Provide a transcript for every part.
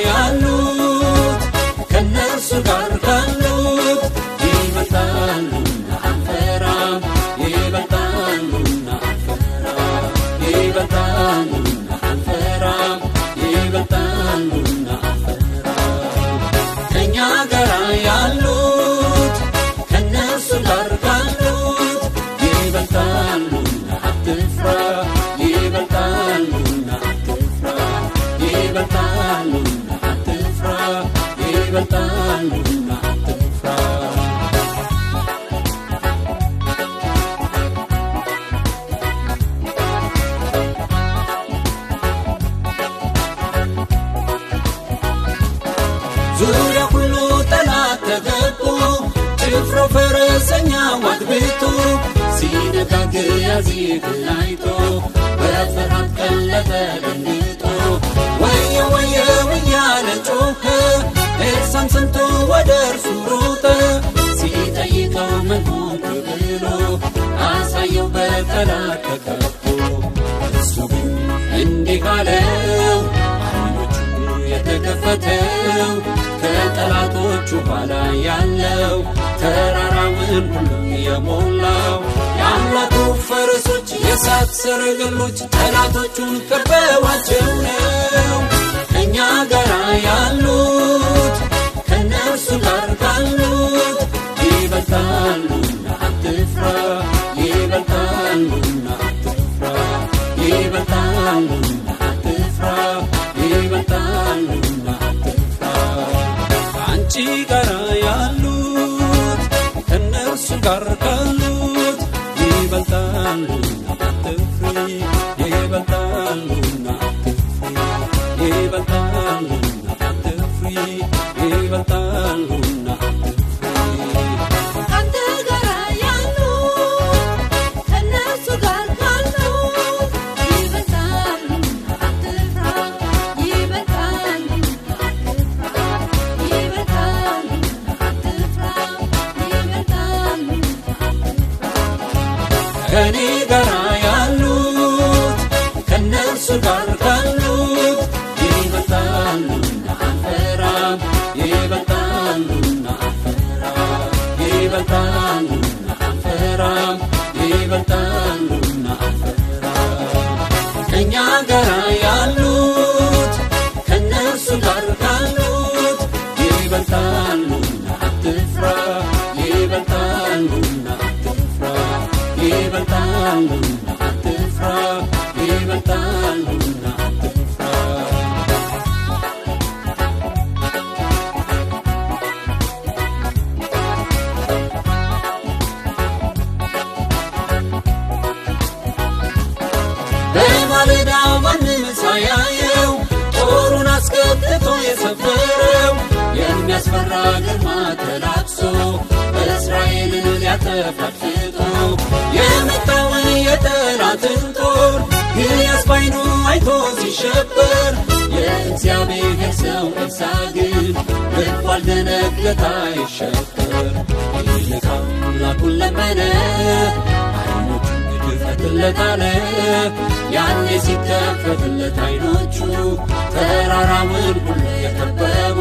ያሉት ከነሱ ጋር ካሉት ይበልጣሉና አንፈራም ይበልጣሉና አንፈራም ይበልጣሉና አንፈራም ይበልጣሉና አንፈራም ከኛ ጋር ያሉት ከነሱ ጋር ካሉት ይበልጣሉና አትፍራ ይበልጣሉና አትፍራ ይበልጣሉና አትፍራ ይበልጣሉና አትፍራ ዙሪያ ሁሉ ጠላት ተከቦ ጭፍራው ፈረሰኛ ዋግብቶ ሲነጋግ ያዚህን አይቶ በፍርሃት ቀለጠ ደንግጦ ወየው ወየው እያለ ጮኸ ኤልሳዕም ሰምቶ ወደ እርሱ ሮጠ ሲጠይቀው ምን ሆንክ ብሎ አሳየው በጠላት ተከቦ እሱ ግን እንዲህ አለው ዓይኖቹ የተከፈተው ከጠላቶቹ ኋላ ያለው ተራራውን ሁሉ የሞላው የአምላኩ ፈረሶች የእሳት ሰረገሎች ጠላቶቹን ከበዋቸው ነው ከእኛ ጋር ያሉት ከነርሱ ጋር ካሉት ይበልጣሉና አትፍራ ይበልጣሉና አትፍራ ይበልጣሉና አትፍራ ይበልጣሉና አትፍራ ከአንቺ ጋር ያሉት ከነርሱ ጋር ካሉት ይበልጣሉና አትፍሪ ይበልጣሉና አትፍሪ ይበልጣሉና አትፍሪ ይበልጣሉና አትፍሪ ካንተ ጋር ያሉት ከነሱ ጋር ካሉት ይበልጣሉና አትፍራ ይበልጣሉና አትፍራ ይበልጣሉና አትፍራ ይበልጣሉና ከኔ ጋር ያሉት ከነሱ ጋር ካሉት ይበልጣሉና አንፈራም ይበልጣሉና አንፈራም ይበልጣሉና አንፈራም ይበልጣሉና አንፈራም ከእኛ ጋር ያሉት ከነሱ ጋር ካሉት ይበልጣሉና አትፍራ ይበልጣሉና አትፍራ ይበልጣሉና አትፍራ ይበልጣሉና አትፍራ በማለዳ ማንም ሳያየው ጦሩን አስከትቶ የሰፈረው የሚያስፈራ ግርማ ተላብሶ እስራኤልን ሊያጠፋ አድፍጦ የመጣውን የጠላትን ጦር ግያዝ ባይኑ አይቶ ሲሸበር የእግዚአብሔር ሰው ኤልሳዕ ግን ልቡ አልደነገጠ አይሸበር ይልቅ አምላኩን ለመነ ዓይኖቹን ክፈትለት አለ ያኔ ሲከፈትለት ዓይኖቹ ተራራውን ሁሉ የከበቡ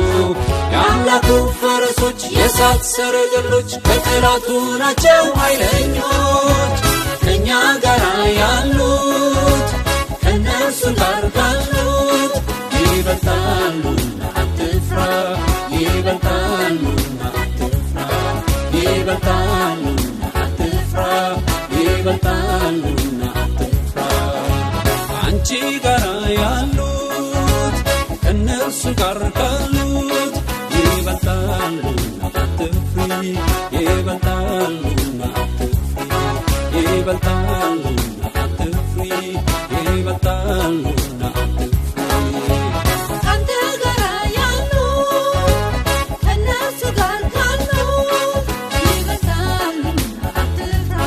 የአምላኩ ፈረሶች የእሳት ሰረገሎች ከጠላቱ ናቸው ኃይለኞች ከእኛ ጋር ያሉት ከነርሱ ጋር ካሉት ይበልጣሉና አትፍራ ይበልጣሉና አትፍራ ይበልጣሉና አትፍራ ይበልጣሉና አትፍራ አንቺ ጋር ያሉት ከነርሱ ጋር ካሉት ይበልጣሉና አትፍሪ ይበልጣሉና አትፍሪ ይበልጣሉና አትፍሪ ይበልጣሉና አትፍሪ ካንተ ጋር ያሉት ከነሱ ጋር ካሉት ይበልጣሉና አትፍራ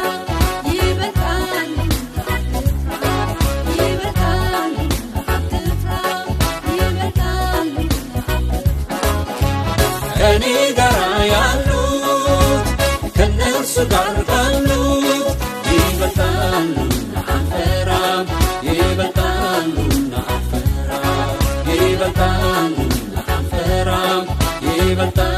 ይበልጣሉና አትፍራ ይበልጣሉና አትፍራ ይበልጣሉና ከኔ ጋር ያሉት ከነሱ ጋር ካሉት ይበልጣሉና አንፈራም ይበልጣሉና አንፈራም ይበልጣሉና ይበልጣል